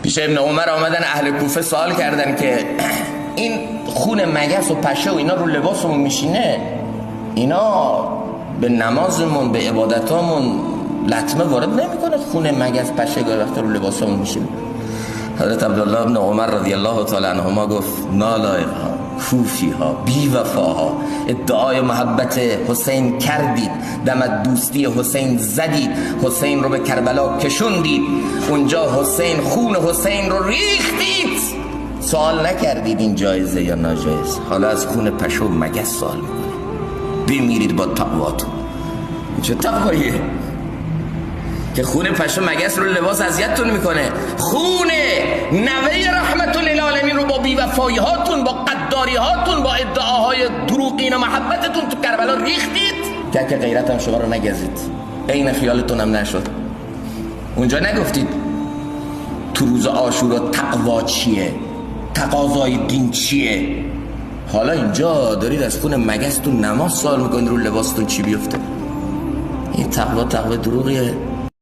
پیش ابن عمر آمدن اهل کوفه سوال کردن که این خون مگس و پشه و اینا رو لباسمون میشینه، اینا به نمازمون به عبادتامون لطمه وارد نمیکنه؟ خون مگس پشه گاهی وقتا رو لباسمون میشینه. حضرت عبدالله ابن عمر رضی الله تعالی عنهما گفت نالایق‌ها، کوفی‌ها، بی‌وفاها، ادعای محبت حسین کردید، دم دوستی حسین زدید، حسین رو به کربلا کشوندید، اونجا حسین خون حسین رو ریختید، سوال نکردید این جایزه یا ناجایز. حالا از خون پشه و مگس سوال میکنید. بمیرید با تقواتون. چه تقواییه که خون پشه مگس رو لباس اذیتتون میکنه؟ خون نوه رحمت للعالمین رو با بی‌وفایی هاتون، با قداری هاتون، با ادعاهای دروغین و محبتتون تو کربلا ریختید که غیرت هم شما رو نگزید، عین خیالتون هم نشد. اونجا نگفتید تو روز عاشورا تقوا چیه، تقاضای دین چیه؟ حالا اینجا دارید از خون مگس تو نماز سوال میکنید رو لباستون چی بیفته. این تقوا دروغیه.